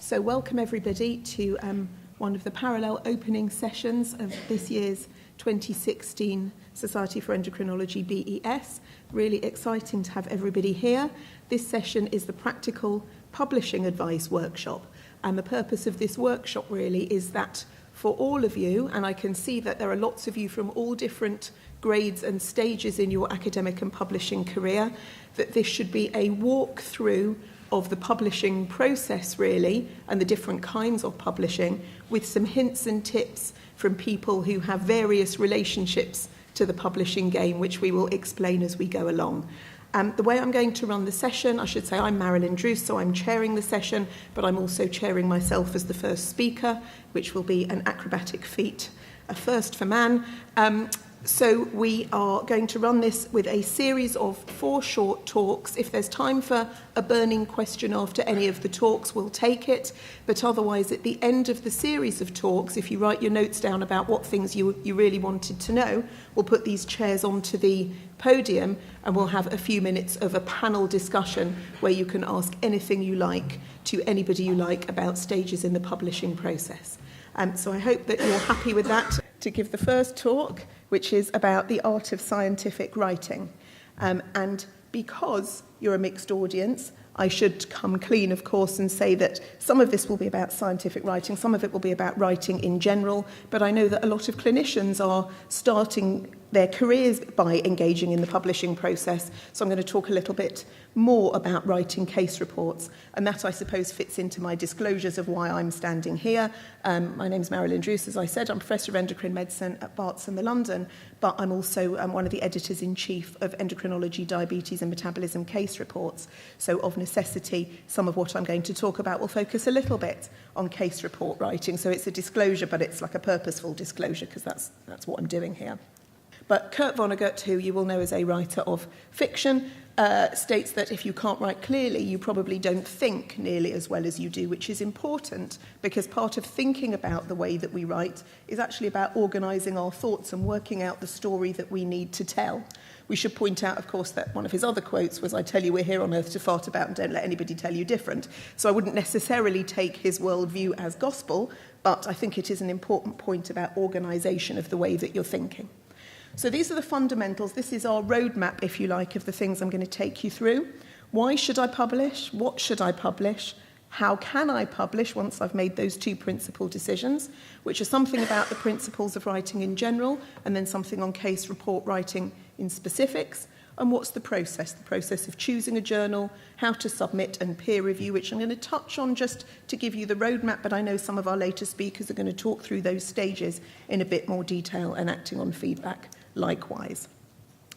So welcome everybody to one of the parallel opening sessions of this year's 2016 Society for Endocrinology BES. Really exciting to have everybody here. This session is the Practical Publishing Advice Workshop, and the purpose of this workshop really is that for all of you, and I can see that there are lots of you from all different grades and stages in your academic and publishing career, that this should be a walkthrough of the publishing process really, and the different kinds of publishing, with some hints and tips from people who have various relationships to the publishing game, which we will explain as we go along. The way I'm going to run the session, I should say I'm Maralyn Druce, so I'm chairing the session, but I'm also chairing myself as the first speaker, which will be an acrobatic feat, a first for man. So we are going to run this with a series of 4 short talks. If there's time for a burning question after any of the talks, we'll take it. But otherwise, at the end of the series of talks, if you write your notes down about what things you really wanted to know, we'll put these chairs onto the podium and we'll have a few minutes of a panel discussion where you can ask anything you like to anybody you like about stages in the publishing process. So I hope that you're happy with that. To give the first talk, which is about the art of scientific writing. And because you're a mixed audience, I should come clean, of course, and say that some of this will be about scientific writing, some of it will be about writing in general, but I know that a lot of clinicians are starting their careers by engaging in the publishing process, so I'm going to talk a little bit more about writing case reports, and that, I suppose, fits into my disclosures of why I'm standing here. My name's Maralyn Druce, as I said. I'm Professor of Endocrine Medicine at Barts in London, but I'm also one of the editors-in-chief of Endocrinology, Diabetes and Metabolism case reports. So of necessity, some of what I'm going to talk about will focus a little bit on case report writing. So it's a disclosure, but it's like a purposeful disclosure, because that's what I'm doing here. But Kurt Vonnegut, who you will know as a writer of fiction, states that if you can't write clearly, you probably don't think nearly as well as you do, which is important because part of thinking about the way that we write is actually about organising our thoughts and working out the story that we need to tell. We should point out, of course, that one of his other quotes was, "I tell you we're here on earth to fart about and don't let anybody tell you different." So I wouldn't necessarily take his worldview as gospel, but I think it is an important point about organisation of the way that you're thinking. So these are the fundamentals. This is our roadmap, if you like, of the things I'm going to take you through. Why should I publish? What should I publish? How can I publish once I've made those 2 principal decisions, which are something about the principles of writing in general, and then something on case report writing in specifics. And what's the process of choosing a journal, how to submit and peer review, which I'm going to touch on just to give you the roadmap, but I know some of our later speakers are going to talk through those stages in a bit more detail and acting on feedback likewise.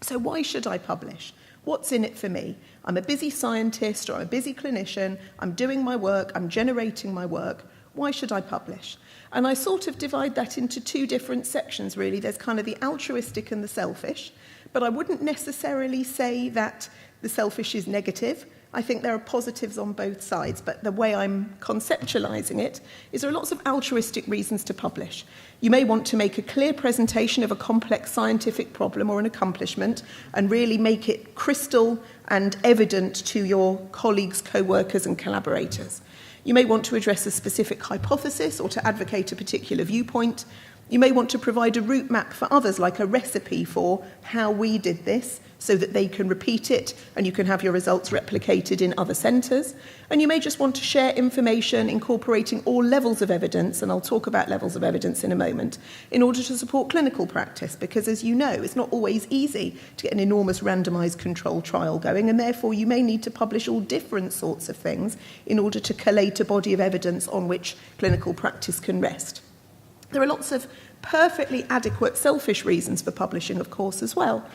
So why should I publish? What's in it for me? I'm a busy scientist or I'm a busy clinician, I'm doing my work, I'm generating my work. Why should I publish? And I sort of divide that into 2 different sections, really. There's kind of the altruistic and the selfish, but I wouldn't necessarily say that the selfish is negative. I think there are positives on both sides, but the way I'm conceptualizing it is there are lots of altruistic reasons to publish. You may want to make a clear presentation of a complex scientific problem or an accomplishment and really make it crystal and evident to your colleagues, co-workers and collaborators. You may want to address a specific hypothesis or to advocate a particular viewpoint. You may want to provide a route map for others, like a recipe for how we did this, so that they can repeat it and you can have your results replicated in other centres. And you may just want to share information incorporating all levels of evidence, and I'll talk about levels of evidence in a moment, in order to support clinical practice, because as you know, it's not always easy to get an enormous randomised control trial going, and therefore you may need to publish all different sorts of things in order to collate a body of evidence on which clinical practice can rest. There are lots of perfectly adequate selfish reasons for publishing, of course, as well.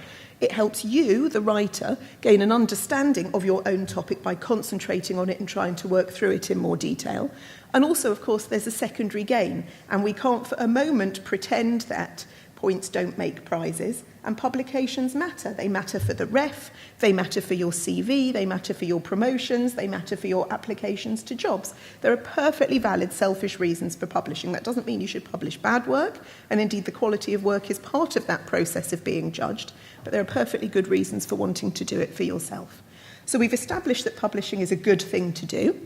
It helps you, the writer, gain an understanding of your own topic by concentrating on it and trying to work through it in more detail. And also, of course, there's a secondary gain, and we can't for a moment pretend that points don't make prizes, and publications matter. They matter for the ref, they matter for your CV, they matter for your promotions, they matter for your applications to jobs. There are perfectly valid selfish reasons for publishing. That doesn't mean you should publish bad work, and indeed the quality of work is part of that process of being judged, but there are perfectly good reasons for wanting to do it for yourself. So we've established that publishing is a good thing to do.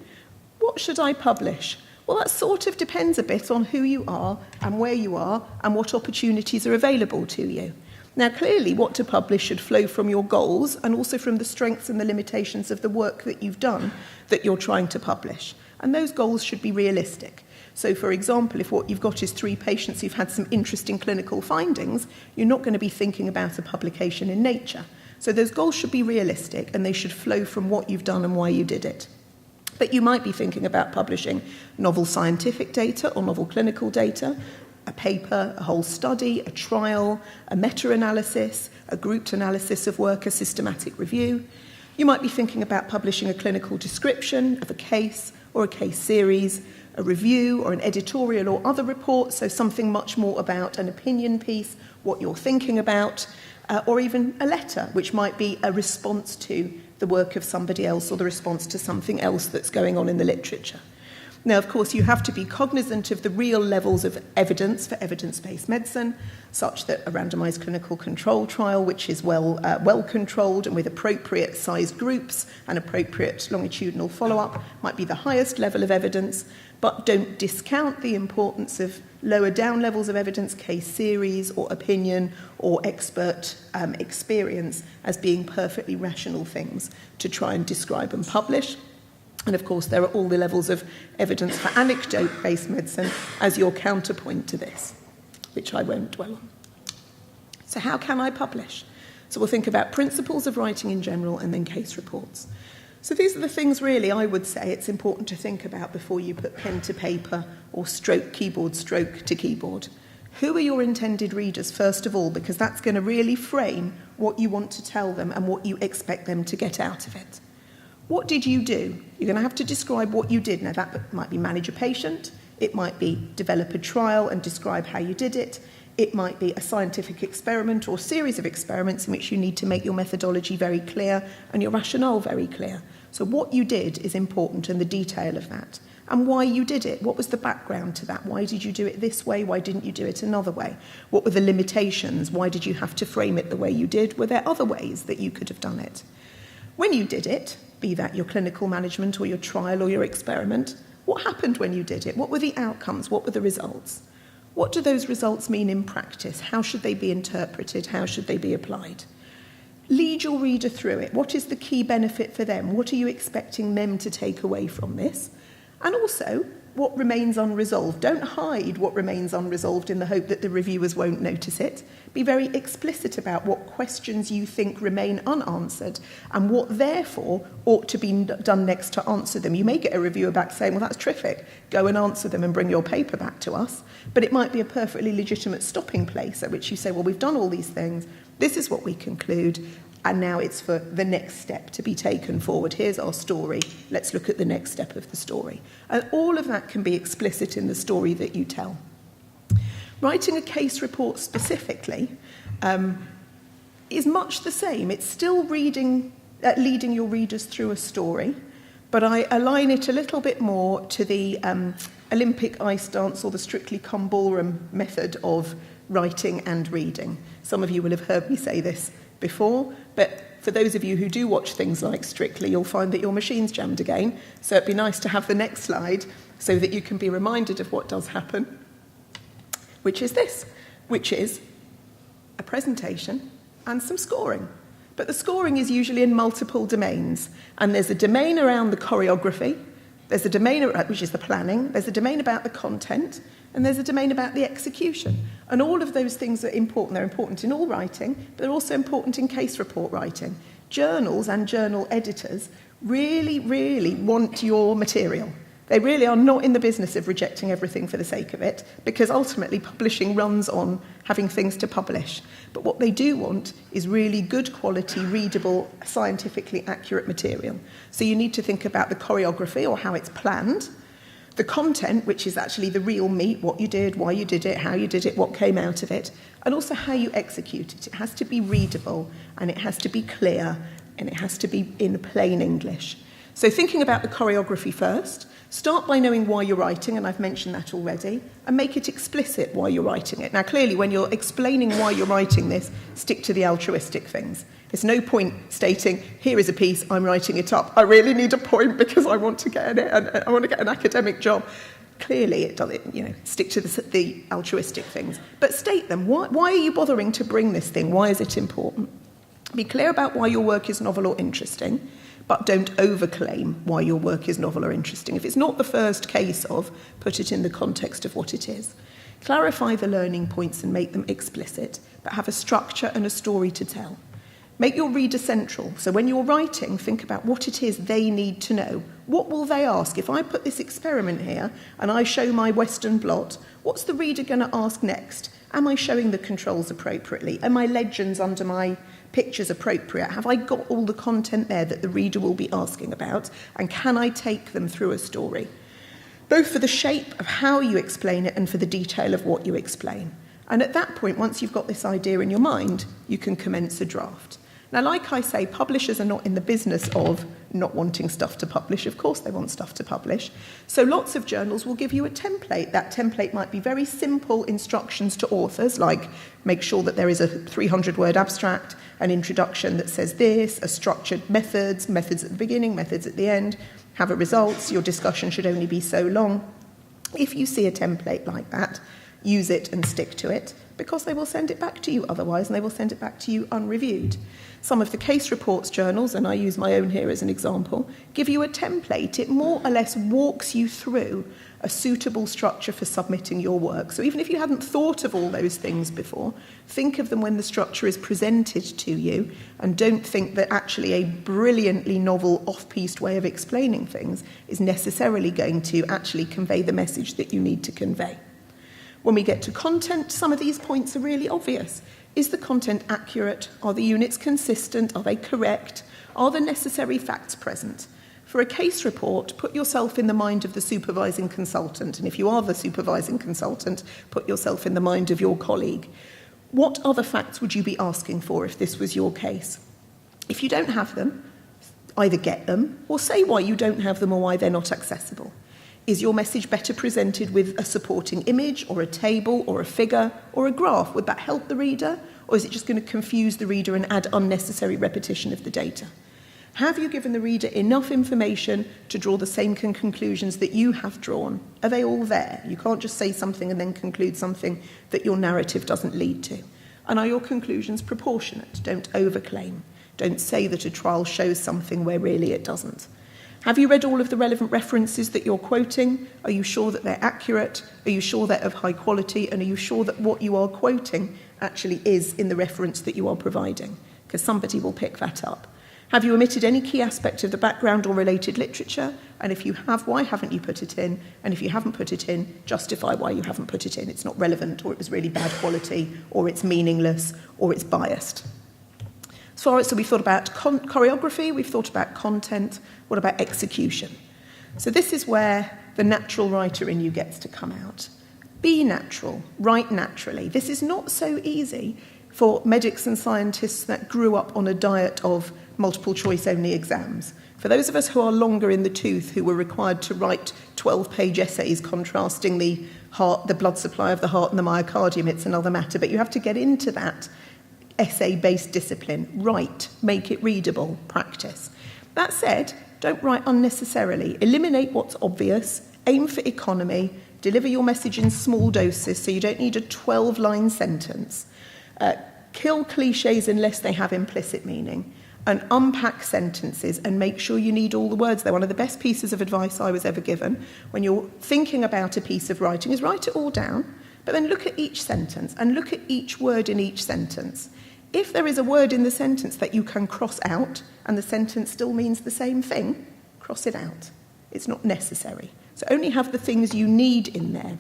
What should I publish? Well, that sort of depends a bit on who you are and where you are and what opportunities are available to you. Now, clearly, what to publish should flow from your goals and also from the strengths and the limitations of the work that you've done that you're trying to publish. And those goals should be realistic. So, for example, if what you've got is 3 patients who've had some interesting clinical findings, you're not going to be thinking about a publication in Nature. So those goals should be realistic and they should flow from what you've done and why you did it. But you might be thinking about publishing novel scientific data or novel clinical data, a paper, a whole study, a trial, a meta-analysis, a grouped analysis of work, a systematic review. You might be thinking about publishing a clinical description of a case or a case series, a review or an editorial or other report, so something much more about an opinion piece, what you're thinking about, or even a letter, which might be a response to the work of somebody else or the response to something else that's going on in the literature. Now, of course, you have to be cognizant of the real levels of evidence for evidence-based medicine, such that a randomized clinical control trial, which is well controlled and with appropriate sized groups and appropriate longitudinal follow-up, might be the highest level of evidence, but don't discount the importance of lower down levels of evidence, case series or opinion or expert experience as being perfectly rational things to try and describe and publish. And of course, there are all the levels of evidence for anecdote-based medicine as your counterpoint to this, which I won't dwell on. So how can I publish? So we'll think about principles of writing in general and then case reports. So these are the things really I would say it's important to think about before you put pen to paper or stroke to keyboard. Who are your intended readers, first of all, because that's going to really frame what you want to tell them and what you expect them to get out of it. What did you do? You're going to have to describe what you did. Now, that might be manage a patient. It might be develop a trial and describe how you did it. It might be a scientific experiment or series of experiments in which you need to make your methodology very clear and your rationale very clear. So what you did is important and the detail of that. And why you did it. What was the background to that? Why did you do it this way? Why didn't you do it another way? What were the limitations? Why did you have to frame it the way you did? Were there other ways that you could have done it? When you did it, be that your clinical management or your trial or your experiment, what happened when you did it? What were the outcomes? What were the results? What do those results mean in practice? How should they be interpreted? How should they be applied? Lead your reader through it. What is the key benefit for them? What are you expecting them to take away from this? And also, what remains unresolved? Don't hide what remains unresolved in the hope that the reviewers won't notice it. Be very explicit about what questions you think remain unanswered and what, therefore, ought to be done next to answer them. You may get a reviewer back saying, well, that's terrific. Go and answer them and bring your paper back to us. But it might be a perfectly legitimate stopping place at which you say, well, we've done all these things. This is what we conclude. And now it's for the next step to be taken forward. Here's our story. Let's look at the next step of the story. And all of that can be explicit in the story that you tell. Writing a case report specifically is much the same. It's still leading your readers through a story, but I align it a little bit more to the Olympic ice dance or the Strictly Come Ballroom method of writing and reading. Some of you will have heard me say this before, but for those of you who do watch things like Strictly, you'll find that your machine's jammed again. So it'd be nice to have the next slide so that you can be reminded of what does happen, which is this, which is a presentation and some scoring. But the scoring is usually in multiple domains. And there's a domain around the choreography, there's a domain, which is the planning, there's a domain about the content, and there's a domain about the execution. And all of those things are important. They're important in all writing, but they're also important in case report writing. Journals and journal editors really, really want your material. They really are not in the business of rejecting everything for the sake of it, because ultimately publishing runs on having things to publish. But what they do want is really good quality, readable, scientifically accurate material. So you need to think about the choreography or how it's planned, the content, which is actually the real meat, what you did, why you did it, how you did it, what came out of it, and also how you execute it. It has to be readable, and it has to be clear, and it has to be in plain English. So thinking about the choreography first, start by knowing why you're writing, and I've mentioned that already, and make it explicit why you're writing it. Now, clearly, when you're explaining why you're writing this, stick to the altruistic things. There's no point stating, here is a piece, I'm writing it up. I really need a point because I want to get an academic job. Clearly, it does. Stick to the altruistic things, but state them. Why are you bothering to bring this thing? Why is it important? Be clear about why your work is novel or interesting, but don't overclaim why your work is novel or interesting. If it's not the first case of, put it in the context of what it is. Clarify the learning points and make them explicit, but have a structure and a story to tell. Make your reader central. So when you're writing, think about what it is they need to know. What will they ask? If I put this experiment here and I show my Western blot, what's the reader going to ask next? Am I showing the controls appropriately? Are my legends under my pictures appropriate? Have I got all the content there that the reader will be asking about? And can I take them through a story? Both for the shape of how you explain it and for the detail of what you explain. And at that point, once you've got this idea in your mind, you can commence a draft. Now, like I say, publishers are not in the business of not wanting stuff to publish. Of course they want stuff to publish. So lots of journals will give you a template. That template might be very simple instructions to authors, like make sure that there is a 300-word abstract, an introduction that says this, a structured methods at the beginning, methods at the end, have a results, your discussion should only be so long. If you see a template like that, use it and stick to it, because they will send it back to you otherwise, and they will send it back to you unreviewed. Some of the case reports journals, and I use my own here as an example, give you a template. It more or less walks you through a suitable structure for submitting your work. So even if you hadn't thought of all those things before, think of them when the structure is presented to you, and don't think that actually a brilliantly novel, off-piste way of explaining things is necessarily going to actually convey the message that you need to convey. When we get to content, some of these points are really obvious. Is the content accurate? Are the units consistent? Are they correct? Are the necessary facts present? For a case report, put yourself in the mind of the supervising consultant. And if you are the supervising consultant, put yourself in the mind of your colleague. What other facts would you be asking for if this was your case? If you don't have them, either get them or say why you don't have them or why they're not accessible. Is your message better presented with a supporting image or a table or a figure or a graph? Would that help the reader? Or is it just going to confuse the reader and add unnecessary repetition of the data? Have you given the reader enough information to draw the same conclusions that you have drawn? Are they all there? You can't just say something and then conclude something that your narrative doesn't lead to. And are your conclusions proportionate? Don't overclaim. Don't say that a trial shows something where really it doesn't. Have you read all of the relevant references that you're quoting? Are you sure that they're accurate? Are you sure they're of high quality? And are you sure that what you are quoting actually is in the reference that you are providing? Because somebody will pick that up. Have you omitted any key aspect of the background or related literature? And if you have, why haven't you put it in? And if you haven't put it in, justify why you haven't put it in. It's not relevant, or it was really bad quality, or it's meaningless, or it's biased. So we've thought about choreography, we've thought about content. What about execution? So this is where the natural writer in you gets to come out. Be natural, write naturally. This is not so easy for medics and scientists that grew up on a diet of multiple choice only exams. For those of us who are longer in the tooth, who were required to write 12-page essays contrasting the heart, the blood supply of the heart and the myocardium, it's another matter. But you have to get into that essay-based discipline. Write, make it readable, practice. That said, don't write unnecessarily. Eliminate what's obvious, aim for economy, deliver your message in small doses so you don't need a 12-line sentence. Kill cliches unless they have implicit meaning, and unpack sentences and make sure you need all the words. They're one of the best pieces of advice I was ever given. When you're thinking about a piece of writing, is write it all down, but then look at each sentence and look at each word in each sentence. If there is a word in the sentence that you can cross out and the sentence still means the same thing, cross it out. It's not necessary. So only have the things you need in there.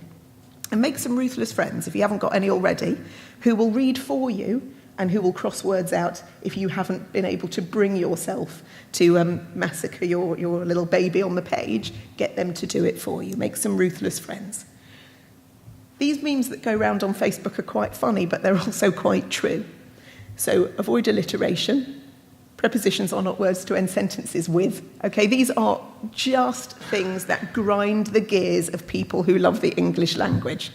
And make some ruthless friends, if you haven't got any already, who will read for you and who will cross words out if you haven't been able to bring yourself to massacre your little baby on the page. Get them to do it for you. Make some ruthless friends. These memes that go around on Facebook are quite funny, but they're also quite true. So avoid alliteration, Prepositions are not words to end sentences with. Okay, these are just things that grind the gears of people who love the English language.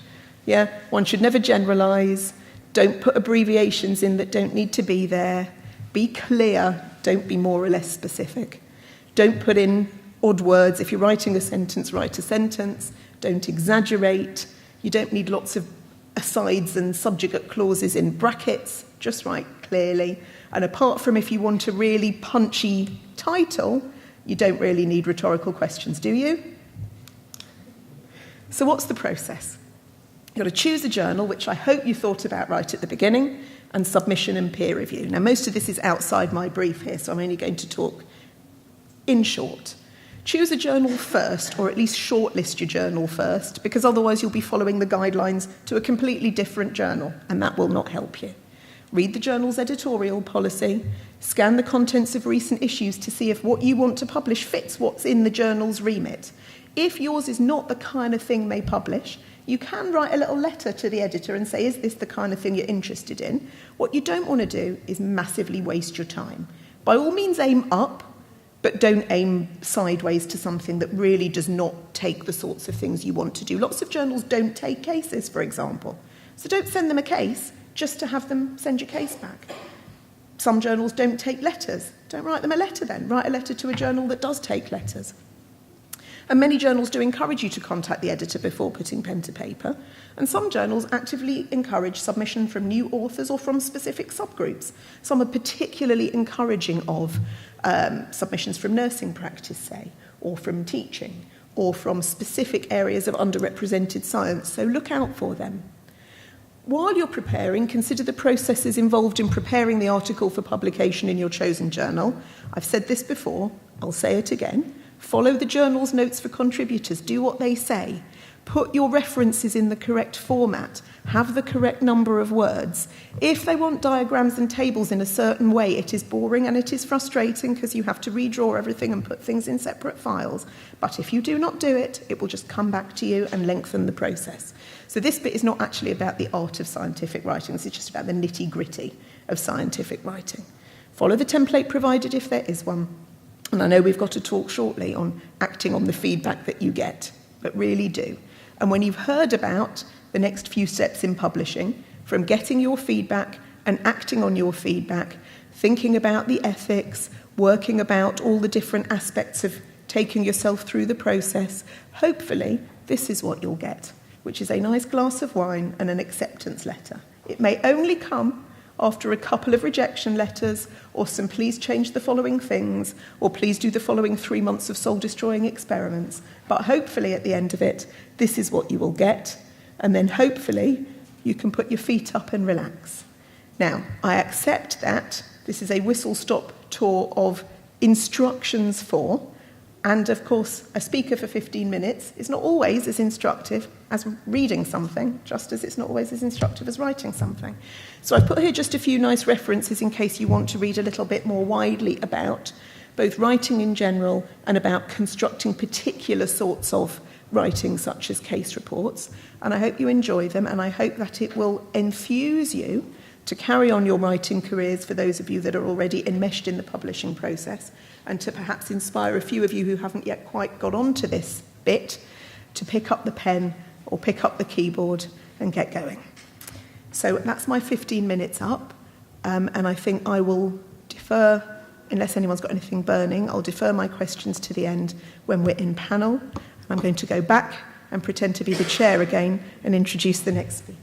Yeah, one should never generalise. Don't put abbreviations in that don't need to be there. Be clear. Don't be more or less specific. Don't put in odd words. If you're writing a sentence, write a sentence. Don't exaggerate. You don't need lots of asides and subjugate clauses in brackets. Just write clearly. And apart from if you want a really punchy title, you don't really need rhetorical questions, do you? So what's the process? You've got to choose a journal, which I hope you thought about right at the beginning, and submission and peer review. Now, most of this is outside my brief here, so I'm only going to talk in short. Choose a journal first, or at least shortlist your journal first, because otherwise you'll be following the guidelines to a completely different journal, and that will not help you. Read the journal's editorial policy, scan the contents of recent issues to see if what you want to publish fits what's in the journal's remit. If yours is not the kind of thing they publish, you can write a little letter to the editor and say, is this the kind of thing you're interested in? What you don't want to do is massively waste your time. By all means, aim up, but don't aim sideways to something that really does not take the sorts of things you want to do. Lots of journals don't take cases, for example. So don't send them a case just to have them send your case back. Some journals don't take letters. Don't write them a letter then. Write a letter to a journal that does take letters. And many journals do encourage you to contact the editor before putting pen to paper. And some journals actively encourage submission from new authors or from specific subgroups. Some are particularly encouraging of submissions from nursing practice, say, or from teaching, or from specific areas of underrepresented science. So look out for them. While you're preparing, consider the processes involved in preparing the article for publication in your chosen journal. I've said this before, I'll say it again. Follow the journal's notes for contributors. Do what they say. Put your references in the correct format. Have the correct number of words. If they want diagrams and tables in a certain way, it is boring and it is frustrating because you have to redraw everything and put things in separate files. But if you do not do it, it will just come back to you and lengthen the process. So this bit is not actually about the art of scientific writing. This is just about the nitty-gritty of scientific writing. Follow the template provided if there is one. And I know we've got to talk shortly on acting on the feedback that you get, but really do. And when you've heard about the next few steps in publishing, from getting your feedback and acting on your feedback, thinking about the ethics, working about all the different aspects of taking yourself through the process, hopefully this is what you'll get, which is a nice glass of wine and an acceptance letter. It may only come after a couple of rejection letters, or some please change the following things, or please do the following 3 months of soul-destroying experiments. But hopefully at the end of it, this is what you will get. And then hopefully you can put your feet up and relax. Now, I accept that this is a whistle-stop tour of instructions for, and of course, a speaker for 15 minutes is not always as instructive as reading something, just as it's not always as instructive as writing something. So I've put here just a few nice references in case you want to read a little bit more widely about both writing in general and about constructing particular sorts of writing, such as case reports. And I hope you enjoy them, and I hope that it will enthuse you to carry on your writing careers for those of you that are already enmeshed in the publishing process, and to perhaps inspire a few of you who haven't yet quite got onto this bit to pick up the pen or pick up the keyboard and get going. So that's my 15 minutes up, and I think I will defer, unless anyone's got anything burning, I'll defer my questions to the end when we're in panel. I'm going to go back and pretend to be the chair again and introduce the next speaker.